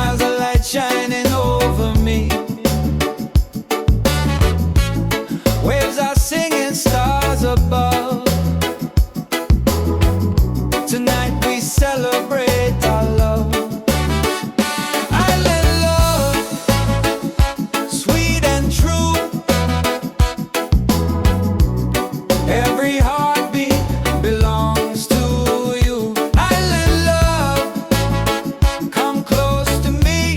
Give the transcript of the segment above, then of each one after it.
miles of light shining over me. Waves are singing, stars above. Tonight we celebrate our love. Island love, sweet and true. Every heartbeat belongs to you. Island love, come close to me.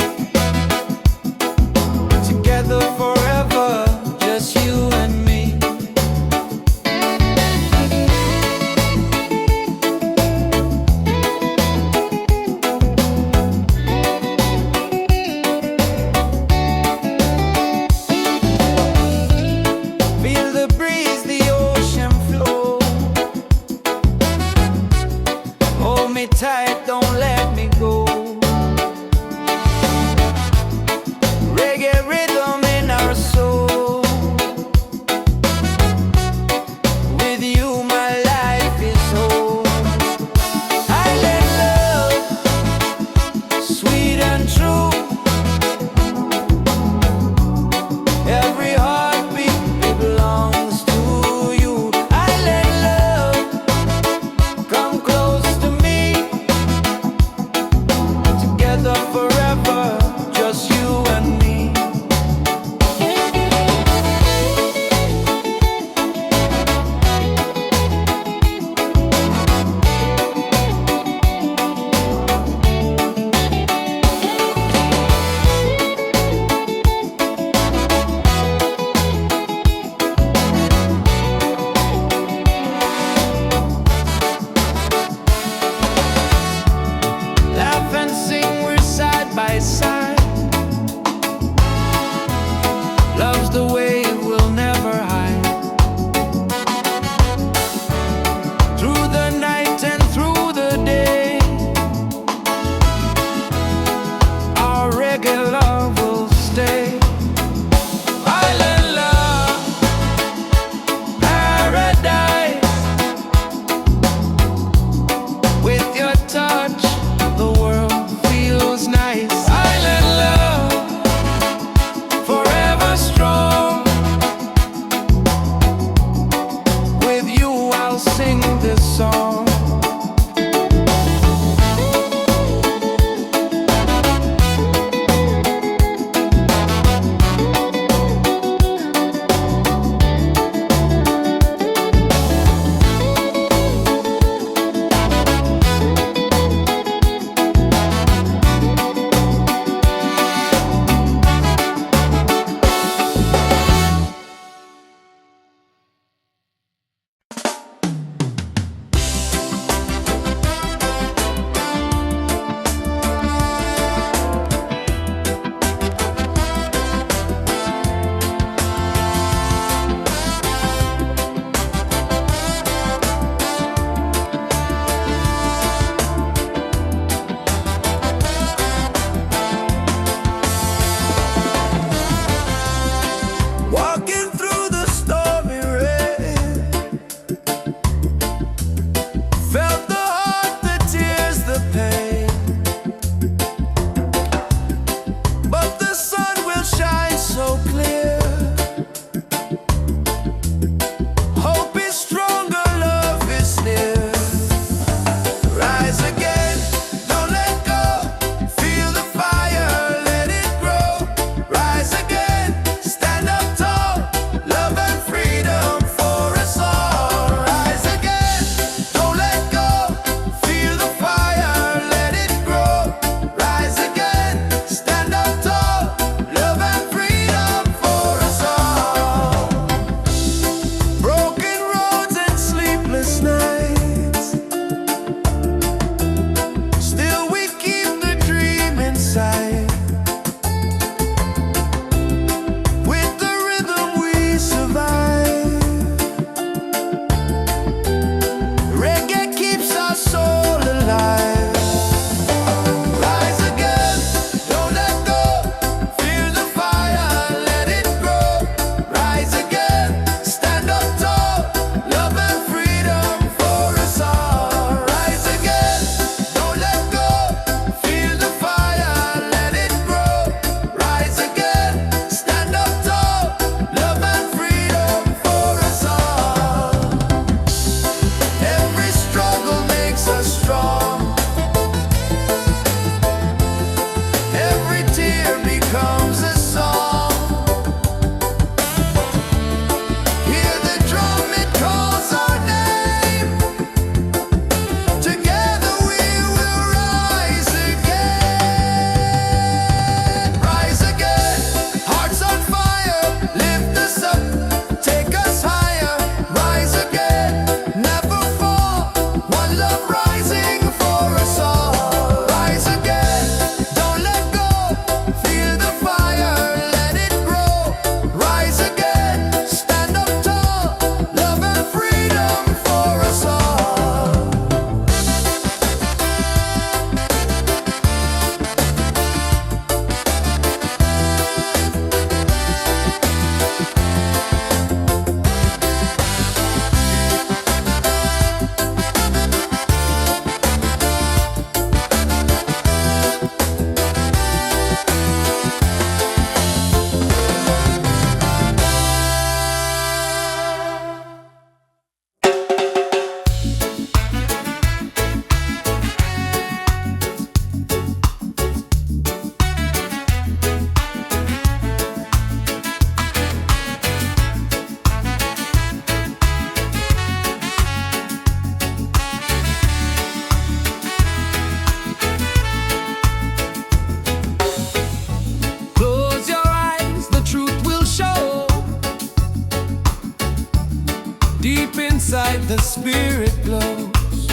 like the Spirit blows.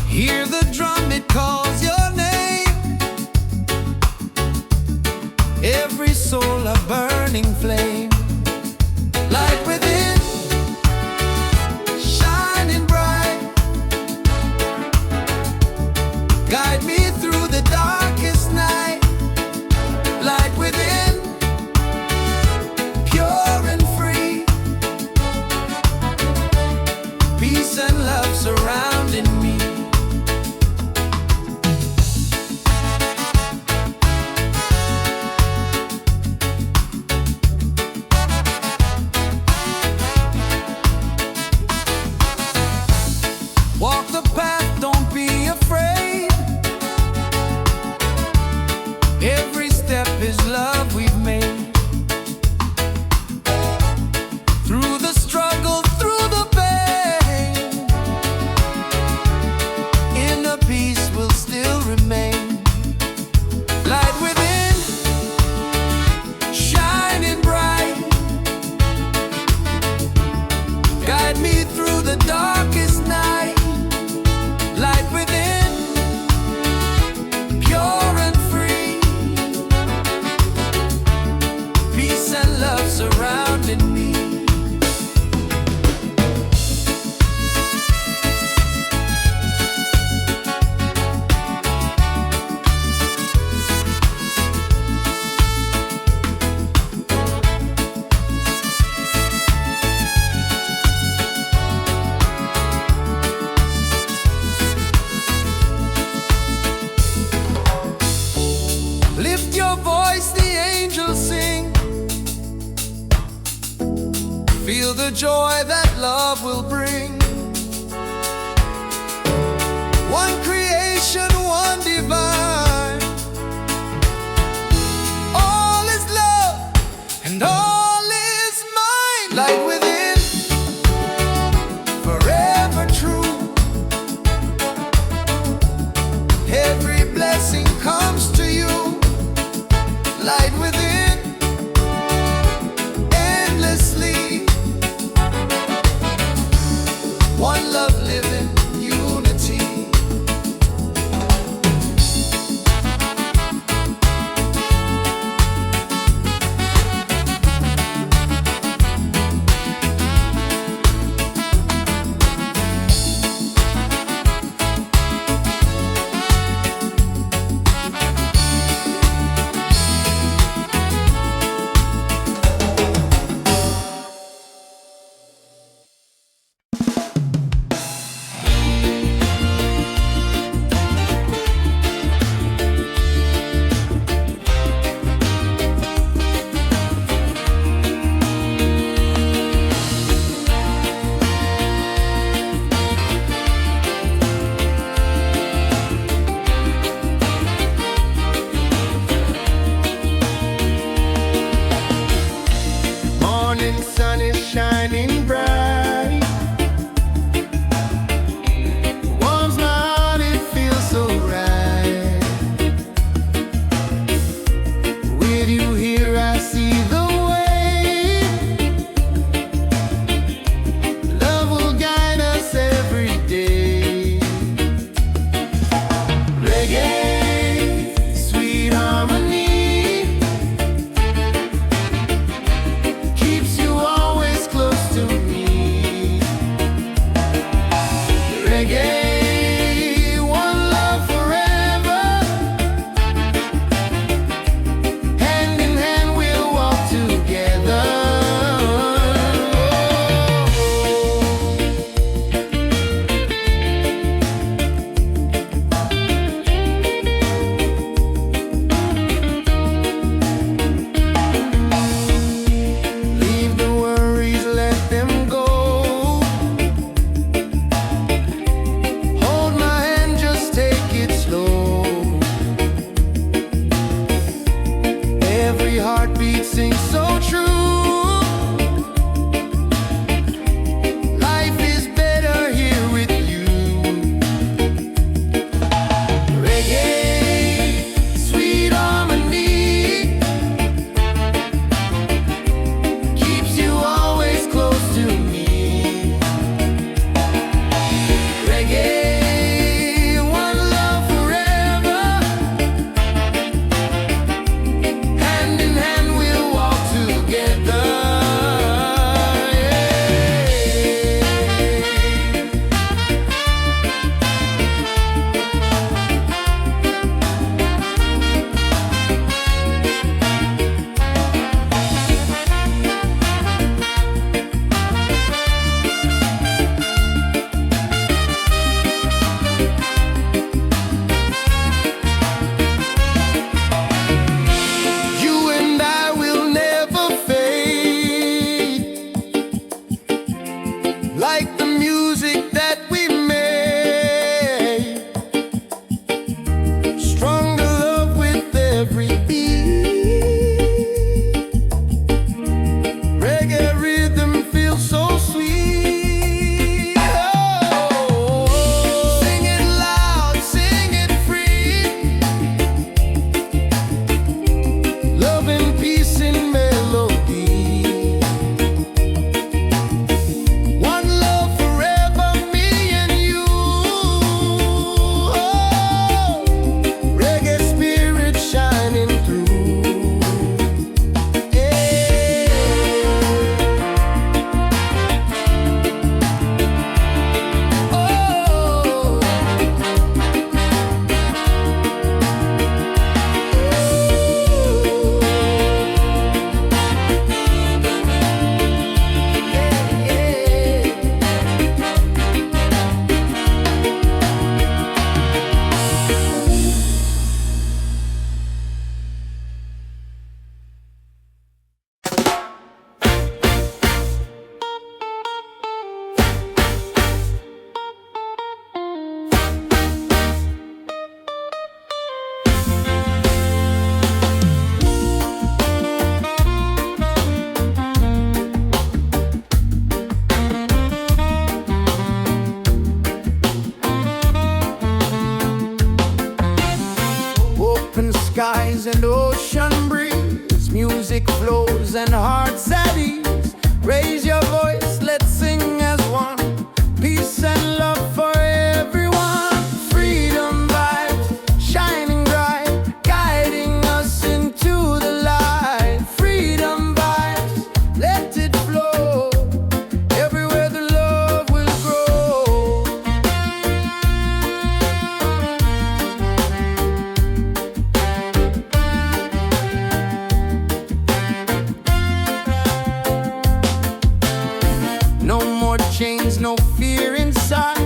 Hear the drum, it calls your name. Every soul a burning flame. Light within, shining bright. Guide me through the darkest night. Light within, pure and free. Peace and love surrounding me. Walk the path, don't be afraid. Every step is love we've made. Through the struggle, through the pain, inner peace will still remain. Light within, shining bright. Guide me through the darkest night. Light within, pure and free. Peace and love surrounding me. Lift your voice, the angels sing. Feel the joy that love will bring. One creation, one divine. All is love and all is mine. Light within, forever true. Every blessing comes to you. Light within, endlessly. Open skies and ocean breeze, music flows and hearts at ease. Raise your voice, let's sing as one. Peace and love for everyone. Freedom vibes, shining bright, guiding us into the light. Freedom vibes, let it flow. Everywhere the love will grow. No more chains, no fear inside.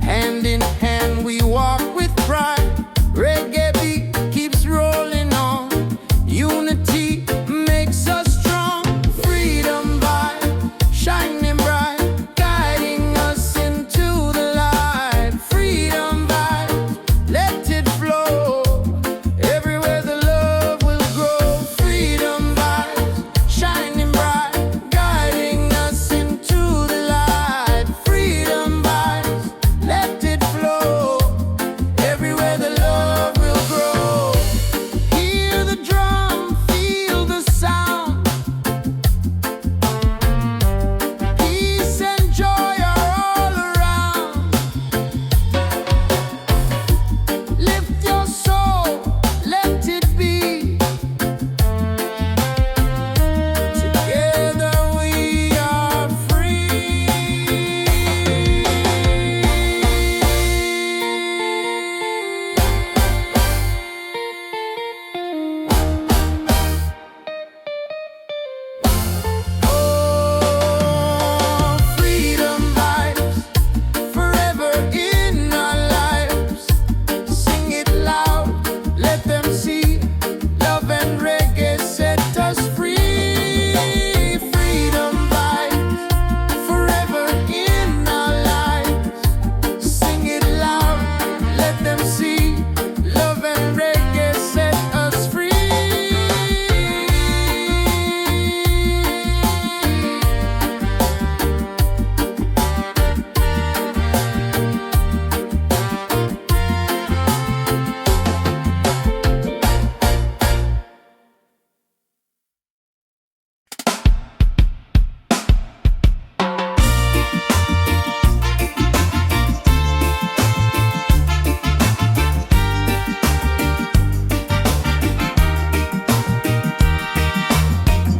Hand in hand we walk with pride. Reggae beat keeps rolling on. Unity makes us strong. Freedom vibe, shining bright, guiding us into the light. Freedom vibe, let it flow. Everywhere the love will grow. Freedom vibes, shining bright, guiding us into the light. Freedom vibes, let it flow. Everywhere the love will grow. Hear the drum, feel the sound. Peace and joy are all around. Lift your soul, let it be. Together we are free. Oh, freedom vibes, forever in our lives. Sing it loud, let them see. Love and reggae set us free. Freedom vibes, forever in our lives. Sing it loud, let them see. Love and reggae set us free.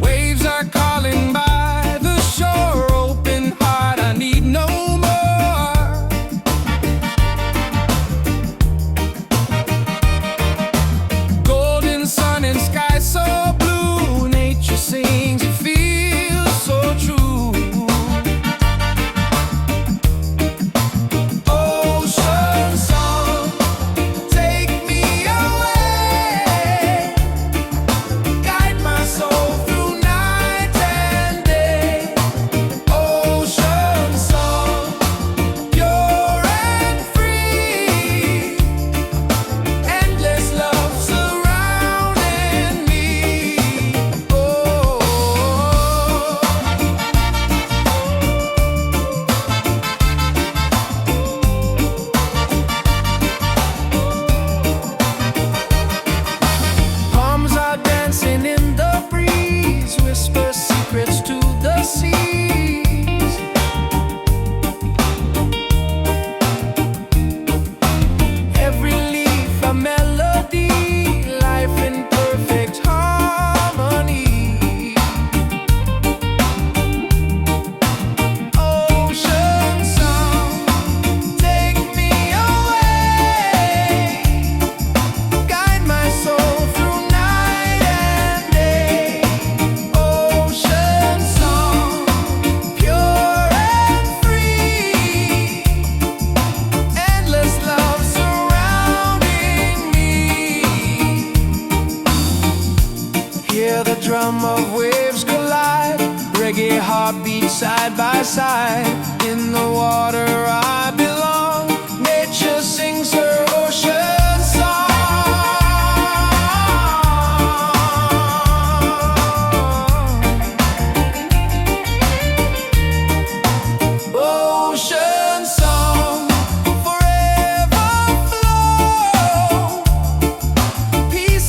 Waves are calling by the shore. Open heart, I need no more. Golden sun and sky so blue. Nature sings, it feels so true. Ocean song, take me away. Guide my soul through night and day. Ocean song, pure and free. Endless love surrounding me. Oh. Palms are dancing in the breeze, whisper secrets to the seas. Every leaf a melody, life in perfect harmony. Ocean song, take me away. Guide my soul through night and day. Ocean song, pure and free. Endless love surrounding me. Hear the drum of waves collide. Reggae heartbeat side by side. In the water I belong. Nature sings her ocean song. Ocean song, forever flow. Peace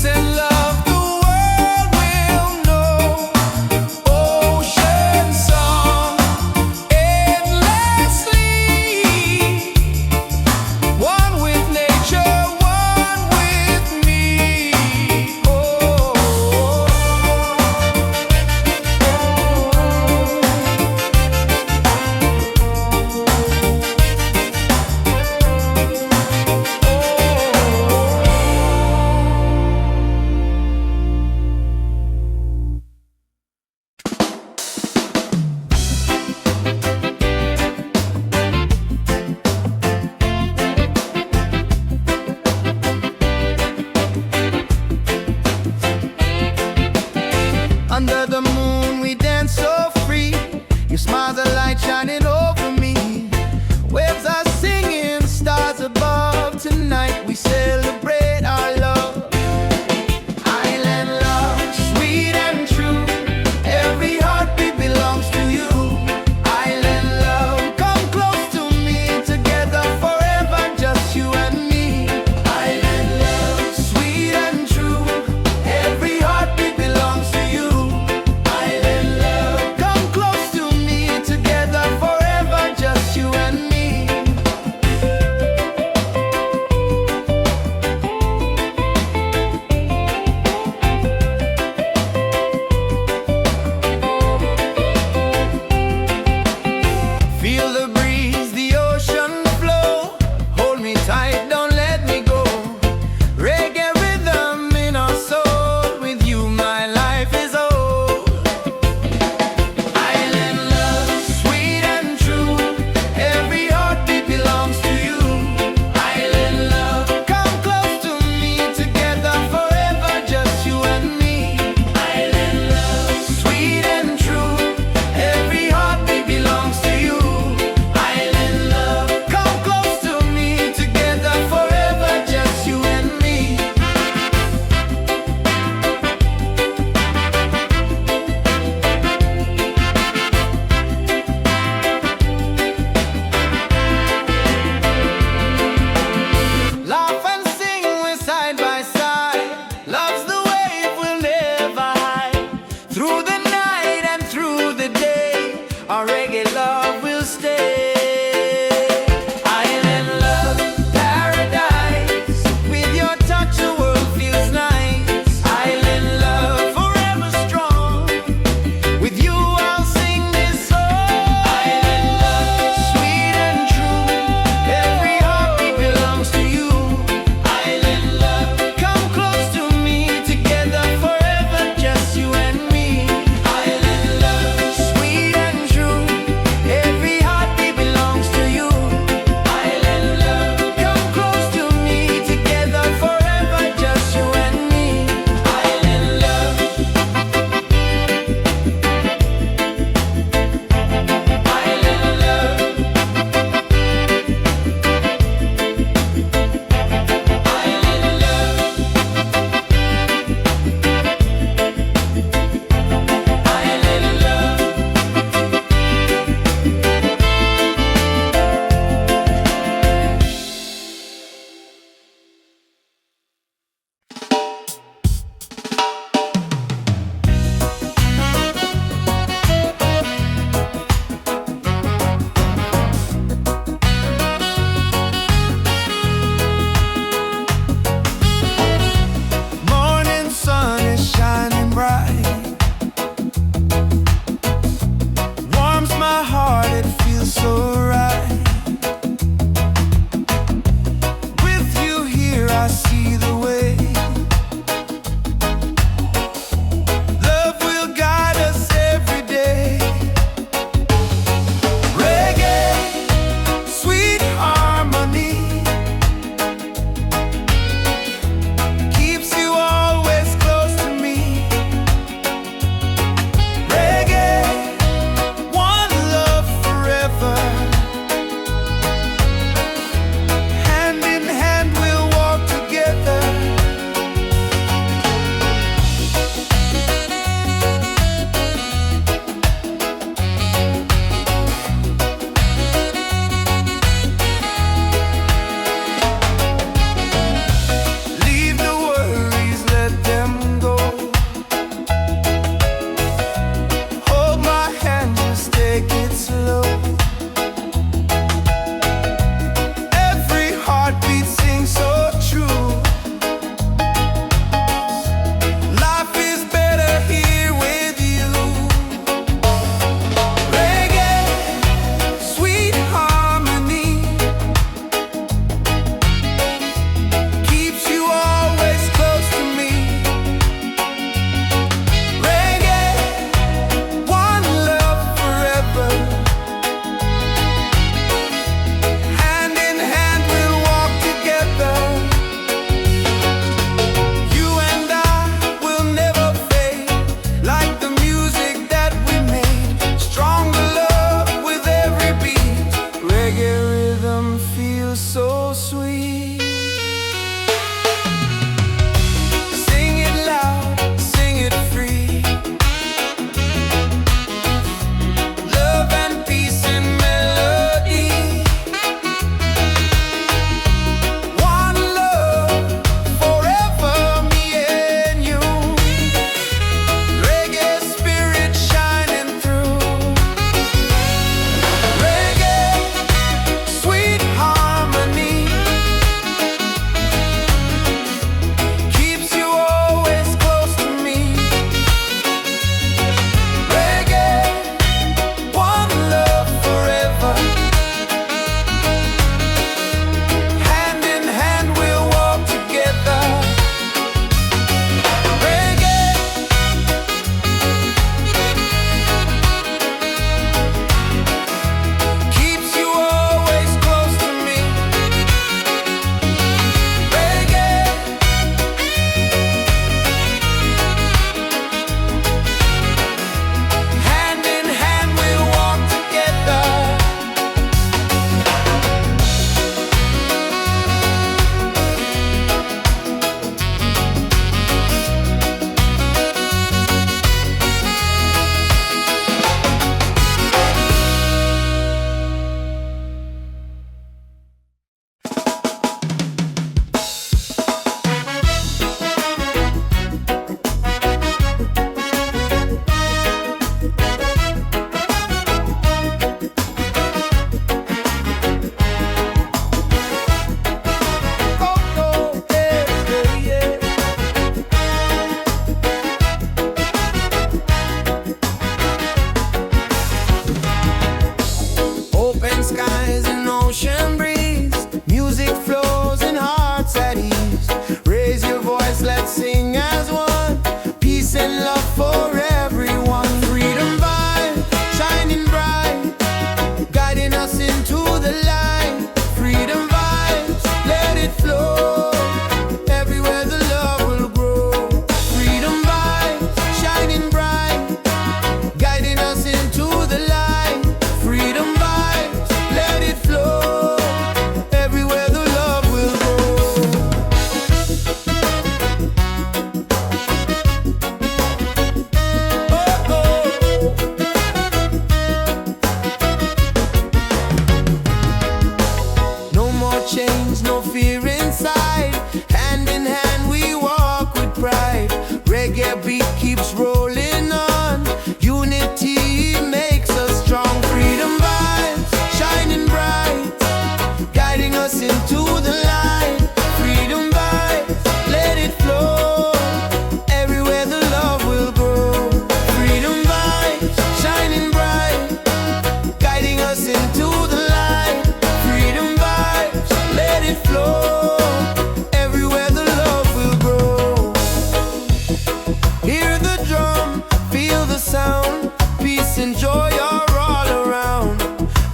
keeps rolling on. Unity makes us strong. Freedom vibes shining bright, guiding us into the light. Freedom vibes, let it flow. Everywhere the love will grow. Freedom vibes shining bright, guiding us into the light. Freedom vibes, let it flow. Everywhere the love will grow. Hear the drum, feel the sound. Peace and joy are all around.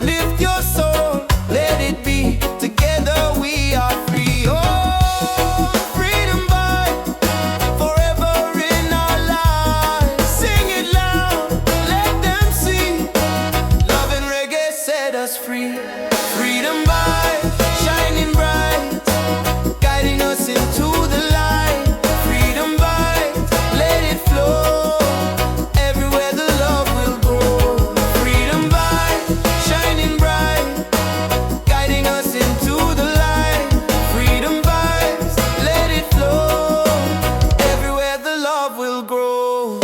Lift your soul, let it be. Together we are free. Oh, freedom vibe, forever in our lives. Sing it loud, let them see. Love and reggae set us free. Freedom vibe, shining bright, guiding us into the light. Freedom vibe, let it flow. Everywhere the love will grow. Freedom vibe, shining bright, guiding us into the light. Freedom vibes, let it flow. Everywhere the love will grow.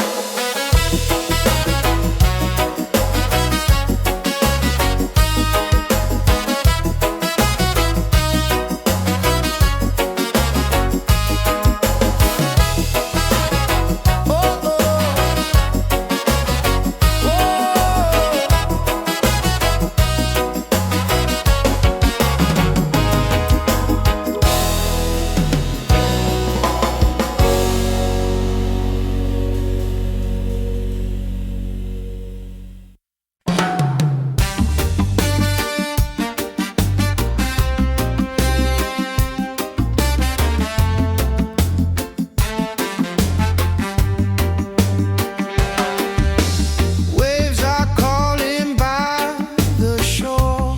Oh, oh. Waves are calling by the shore.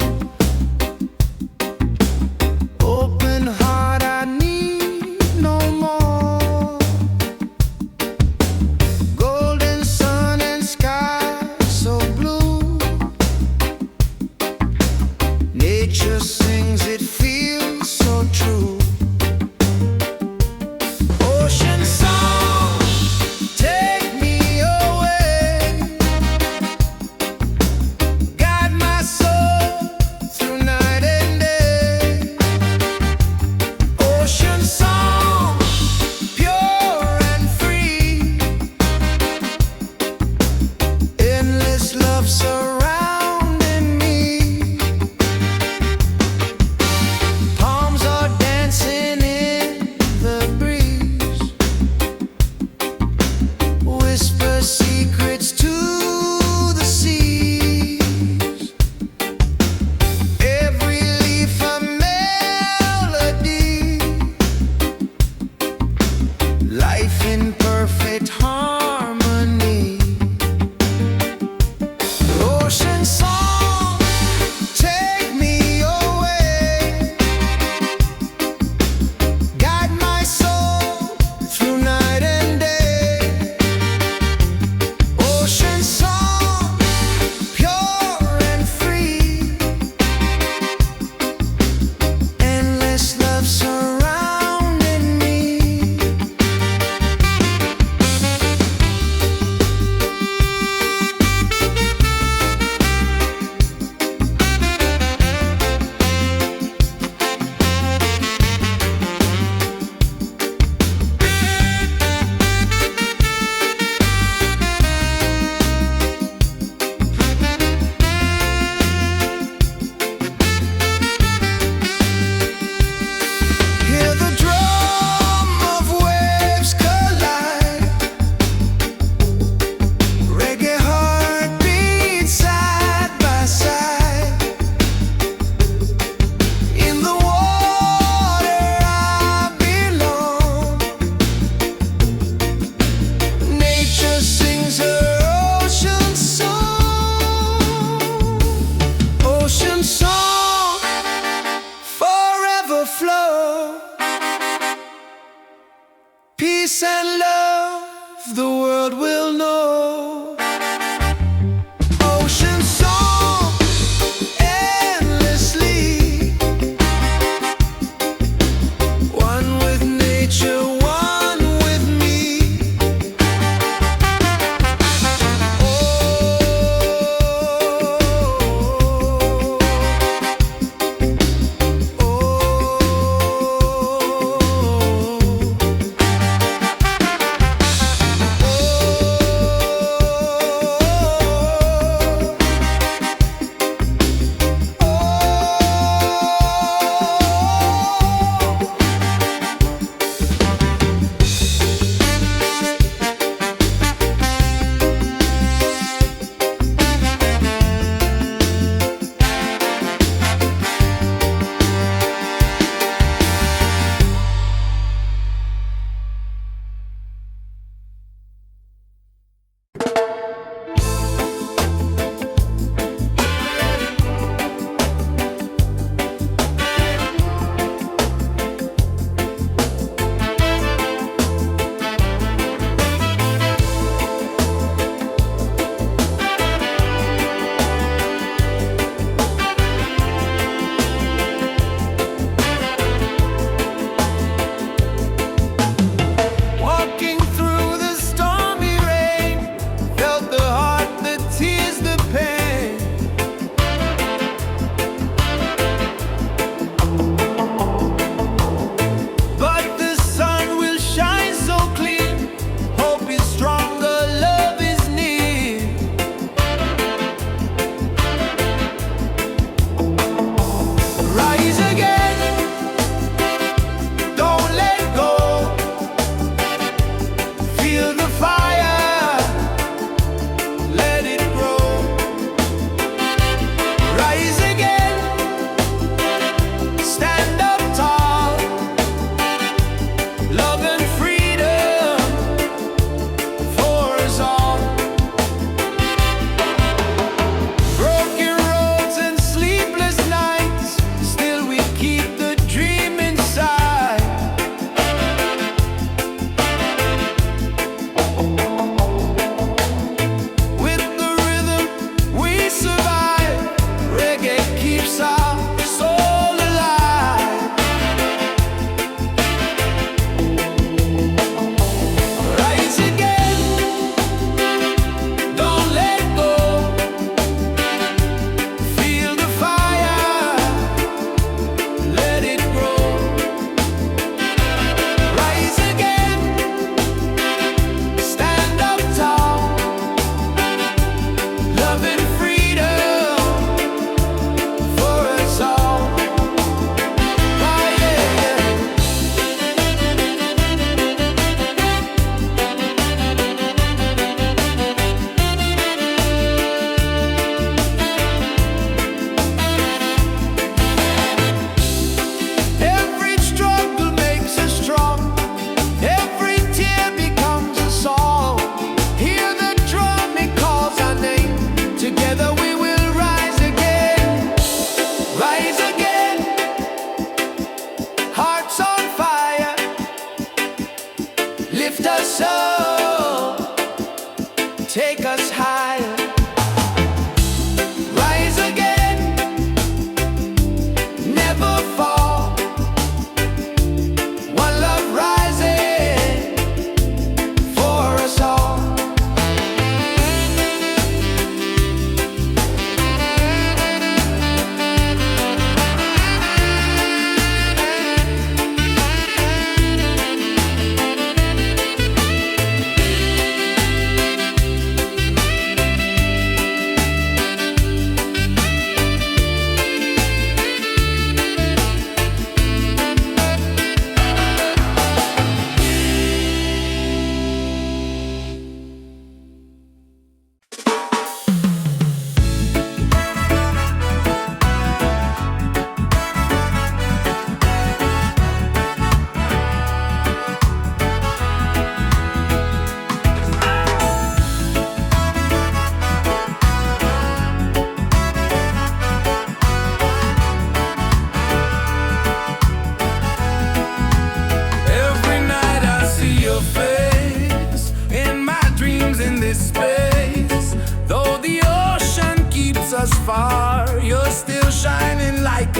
Open heart, I need no more. Golden sun and sky so blue. Nature sings, it feels so true. Ocean song, take me away. Guide my soul through night and day. Ocean song, pure and free. Endless love surrounding me. Palms are dancing in the breeze. Whisper secrets to the seas. Every leaf a melody. Life in perfect harmony. Ocean song, take me away. Guide my soul through night and day. Ocean song, pure and free. Endless love surrounding me. Hear the drum of waves collide. Reggae heartbeat side by side. In the water I belong. Nature sings her ocean song. Ocean song, forever flow. Peace and love, the world will know. Ocean song, endlessly. One with nature, one with me.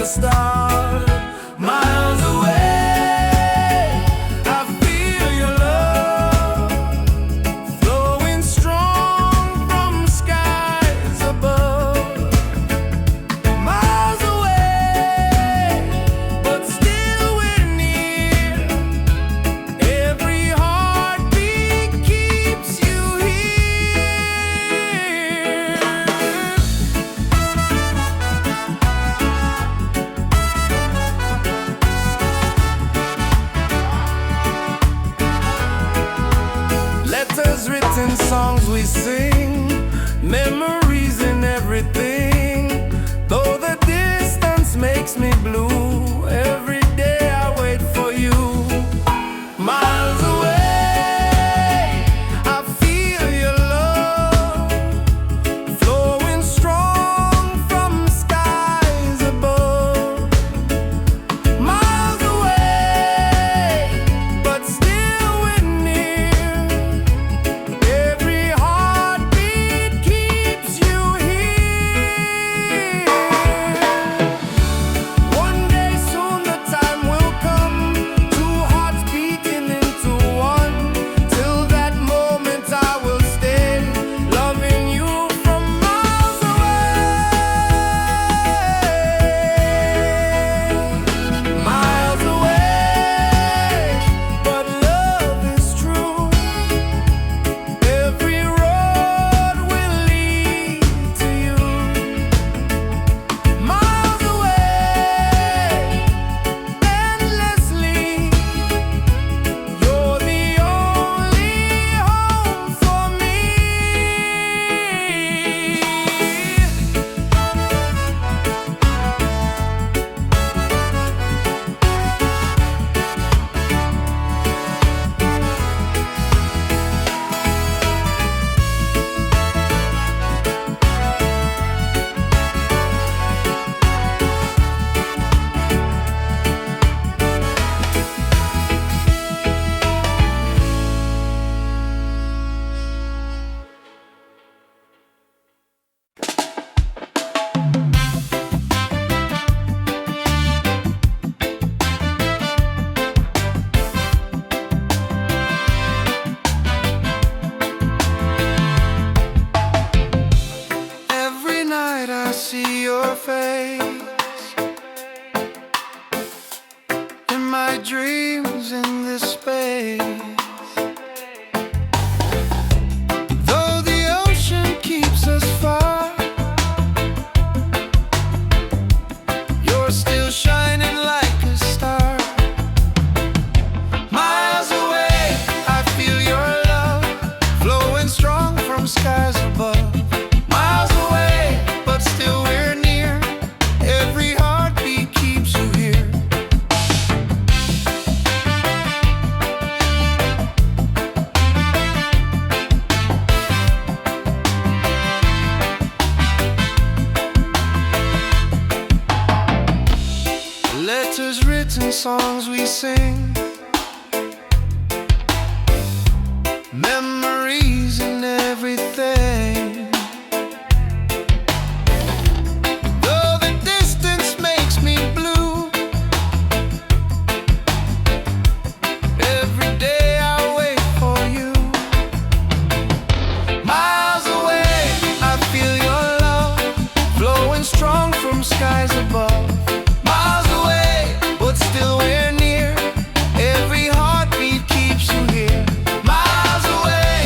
a star. Miles away, I feel your love flowing strong from skies above. Miles away, but still we're near. Every heartbeat keeps you here. Letters written, songs we sing, memories in everything. Though the distance makes me blue, every day I wait for you. Miles away, I feel your love flowing strong from skies above. Miles away, but still we're near. Every heartbeat keeps you here. One day soon the time will come, two hearts beating into one. Till that moment I will stay, loving you from miles away. Miles away, but love is true. Every road will lead to you. Miles away, endlessly. You're the only home for me. Every night I see your face in my dreams in this space. Though the ocean keeps us far, you're still shining like a star. Miles away, I feel your love flowing strong from skies above. Miles away, but still we're near. Every heartbeat keeps you here. Letters written, songs we sing, memories in everything. Though the distance makes me blue, every day I wait for you. Miles away, I feel your love flowing strong from skies above. Miles away, but still we're near. Every heartbeat keeps you here. Miles away,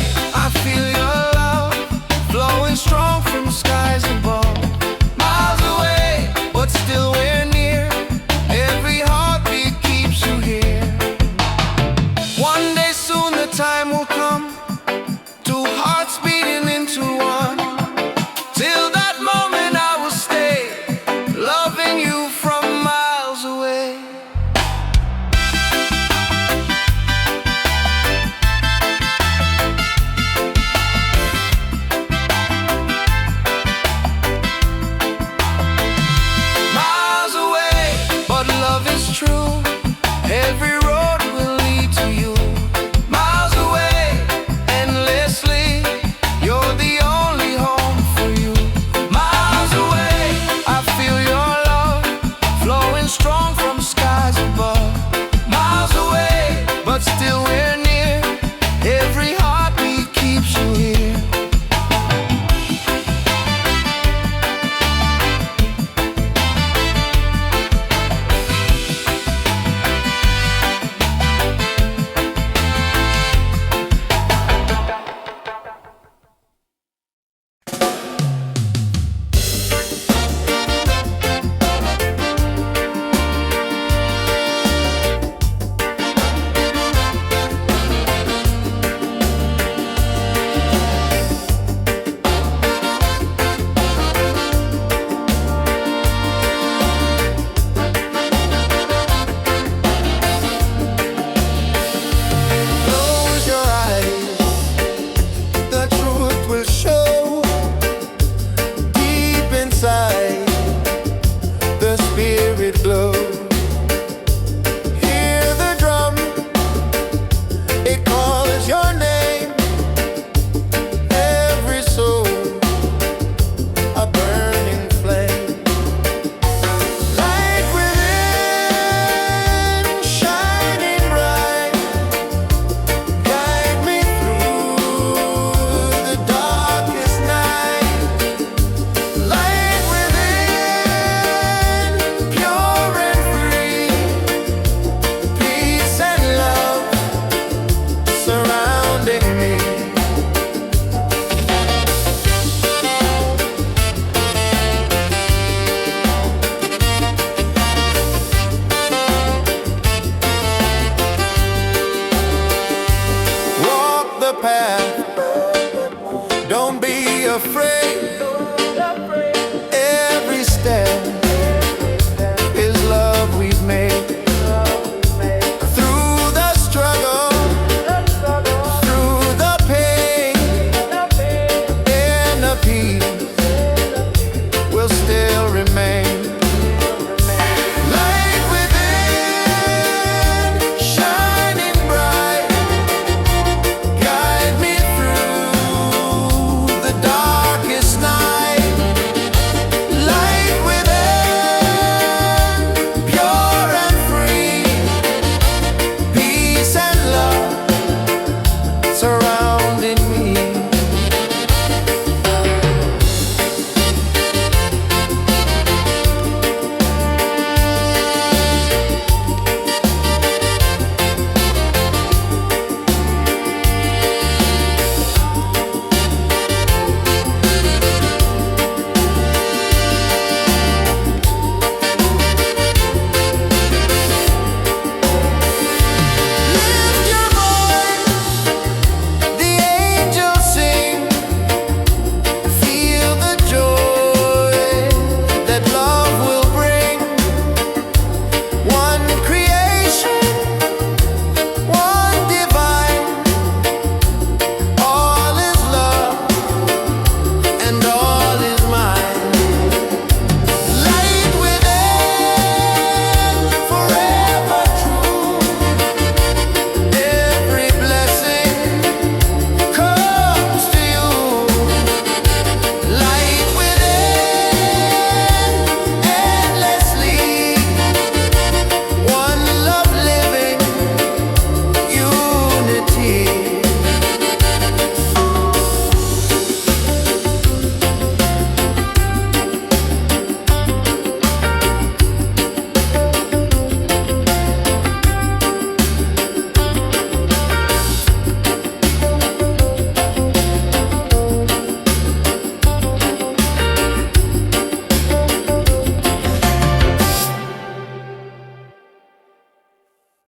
the path. Don't be afraid.